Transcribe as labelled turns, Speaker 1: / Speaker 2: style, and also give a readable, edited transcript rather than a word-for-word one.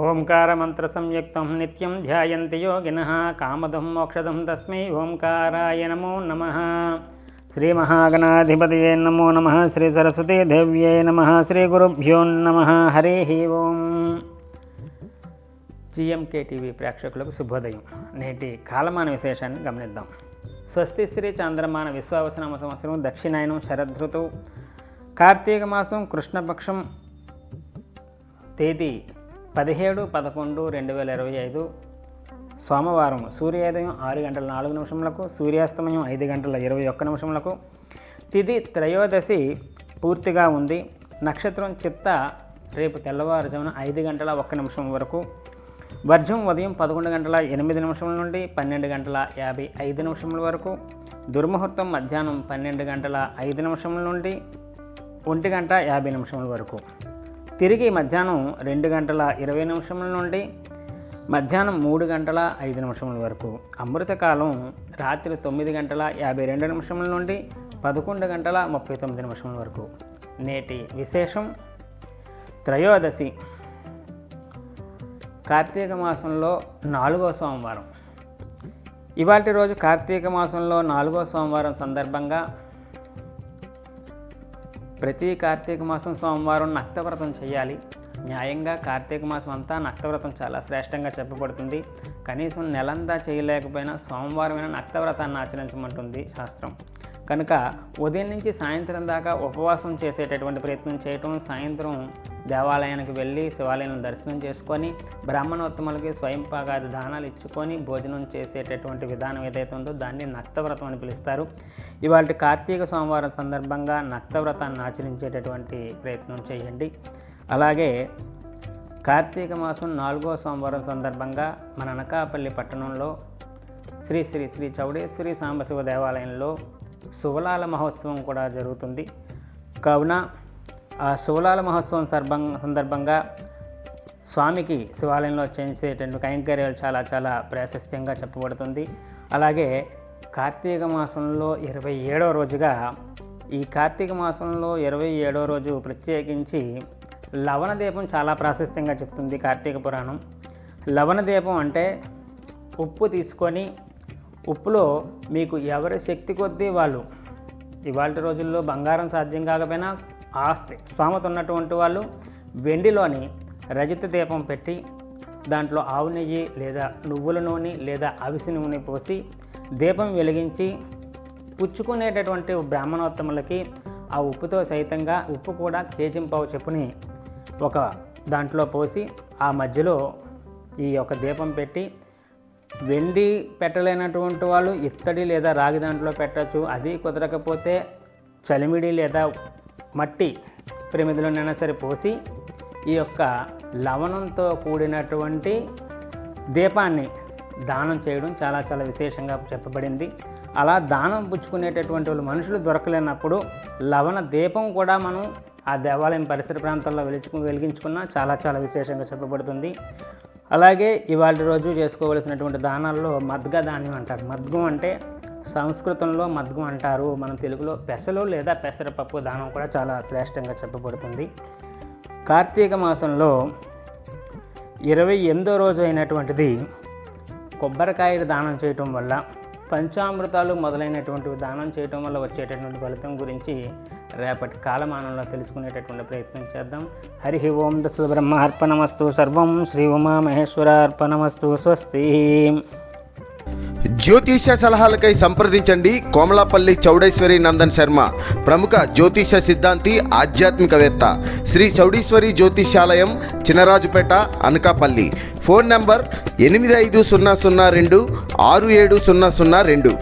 Speaker 1: ఓంకారమంత్రసంయుక్తం నిత్యం ధ్యాయంతి యోగినః కామదం మోక్షదం తస్మై ఓంకారాయ నమో నమః. శ్రీ మహాగణాధిపతయే నమో నమః. శ్రీ సరస్వతీ దేవ్యే నమః. శ్రీ గురుభ్యో నమః. హరి ఓం. జిఎంకే టీవీ ప్రేక్షకులకు శుభోదయం. నేటి కాలమాన విశేషాన్ని గమనిద్దాం. స్వస్తి శ్రీ చాంద్రమాన విశ్వావసనామ సంవత్సరం దక్షిణాయనం శరదృతువు కార్తీక మాసం కృష్ణపక్షం తేదీ 17/11/2025 సోమవారం. సూర్యోదయం 6:04 సూర్యాస్తమయం 5:21 తిథి త్రయోదశి పూర్తిగా ఉంది. నక్షత్రం చిత్త రేపు తెల్లవారుజామున 5:01 వరకు. వర్జం ఉదయం 11:08 నుండి 12:55 వరకు. దుర్ముహూర్తం మధ్యాహ్నం 12:05 నుండి 1:50 వరకు. తిరిగి మధ్యాహ్నం 2:20 నుండి మధ్యాహ్నం 3:05 వరకు. అమృతకాలం రాత్రి 9:52 నుండి 11:39 వరకు. నేటి విశేషం త్రయోదశి. కార్తీక మాసంలో 4వ సోమవారం. ఇవాల్టి రోజు కార్తీక మాసంలో 4వ సోమవారం సందర్భంగా ప్రతి కార్తీక మాసం సోమవారం నక్తవ్రతం చేయాలి. న్యాయంగా కార్తీక మాసం అంతా నక్తవ్రతం చాలా శ్రేష్టంగా చెప్పబడుతుంది. కనీసం నెలంతా చేయలేకపోయినా సోమవారమైన నక్తవ్రతాన్ని ఆచరించమంటుంది శాస్త్రం. కనుక ఉదయం నుంచి సాయంత్రం దాకా ఉపవాసం చేసేటటువంటి ప్రయత్నం చేయటం, సాయంత్రం దేవాలయానికి వెళ్ళి శివాలయం దర్శనం చేసుకొని బ్రాహ్మణోత్తములకి స్వయంపాగాది దానాలు ఇచ్చుకొని భోజనం చేసేటటువంటి విధానం ఏదైతే ఉందో దాన్ని నక్తవ్రతం అని పిలుస్తారు. ఇవాళ కార్తీక సోమవారం సందర్భంగా నక్తవ్రతాన్ని ఆచరించేటటువంటి ప్రయత్నం చేయండి. అలాగే కార్తీక మాసం 4వ సోమవారం సందర్భంగా మన అనకాపల్లి పట్టణంలో శ్రీ శ్రీ శ్రీ చౌడేశ్వరి సాంబశివ దేవాలయంలో శువలాల మహోత్సవం కూడా జరుగుతుంది. కావున ఆ శువలాల మహోత్సవం సందర్భంగా స్వామికి శివాలయంలో చేసేటువంటి కైంకర్యాలు చాలా చాలా ప్రాశస్త్యంగా చెప్పబడుతుంది. అలాగే కార్తీక మాసంలో 27వ రోజుగా ఈ కార్తీక మాసంలో 27వ రోజు ప్రత్యేకించి లవణ దీపం చాలా ప్రాశస్త్యంగా చెప్తుంది కార్తీక పురాణం. లవణ దీపం అంటే ఉప్పు తీసుకొని ఉప్పులో మీకు ఎవరి శక్తి కొద్దీ వాళ్ళు, ఇవాళ రోజుల్లో బంగారం సాధ్యం కాకపోయినా ఆస్తి స్తోమత ఉన్నటువంటి వాళ్ళు వెండిలోని రజత దీపం పెట్టి దాంట్లో ఆవు నెయ్యి లేదా నువ్వుల నూనె లేదా అవిసె నూనె పోసి దీపం వెలిగించి పుచ్చుకునేటటువంటి బ్రాహ్మణోత్తములకి ఆ ఉప్పుతో సైతంగా ఉప్పు కూడా కేజింపావు చెప్పుని ఒక దాంట్లో పోసి ఆ మధ్యలో ఈ యొక్క దీపం పెట్టి, వెండి పెట్టలేనటువంటి వాళ్ళు ఇత్తడి లేదా రాగి దాంట్లో పెట్టచ్చు. అది కుదరకపోతే చలిమిడి లేదా మట్టి ప్రమిదిలోనైనా సరే పోసి ఈ యొక్క లవణంతో కూడినటువంటి దీపాన్ని దానం చేయడం చాలా చాలా విశేషంగా చెప్పబడింది. అలా దానం పుచ్చుకునేటటువంటి వాళ్ళు మనుషులు దొరకలేనప్పుడు లవణ దీపం కూడా మనం ఆ దేవాలయం పరిసర ప్రాంతాల్లో వెలిగించుకున్నా చాలా చాలా విశేషంగా చెప్పబడుతుంది. అలాగే ఇవాళ రోజు చేసుకోవలసినటువంటి దానాల్లో మద్గ ధాన్యం అంటారు. మద్గం అంటే సంస్కృతంలో మద్గం అంటారు, మనం తెలుగులో పెసలు లేదా పెసరపప్పు దానం కూడా చాలా శ్రేష్టంగా చెప్పబడుతుంది. కార్తీక మాసంలో 28వ రోజు అయినటువంటిది కొబ్బరికాయలు దానం చేయటం వల్ల, పంచామృతాలు మొదలైనటువంటివి దానం చేయటం వల్ల వచ్చేటటువంటి ఫలితం గురించి రేపటి కాలమానంలో తెలుసుకునేటటువంటి ప్రయత్నం చేద్దాం. హరి ఓం దశ బ్రహ్మార్పణమస్తు. సర్వం శ్రీ ఉమామహేశ్వరార్పణమస్తు. స్వస్తి.
Speaker 2: జ్యోతిష సలహాలకై సంప్రదించండి కోమలాపల్లి చౌడేశ్వరి నందన్ శర్మ, ప్రముఖ జ్యోతిష సిద్ధాంతి, ఆధ్యాత్మికవేత్త. శ్రీ చౌడేశ్వరి జ్యోతిషాలయం, చినరాజుపేట, అనకాపల్లి. Phone number 8500267002.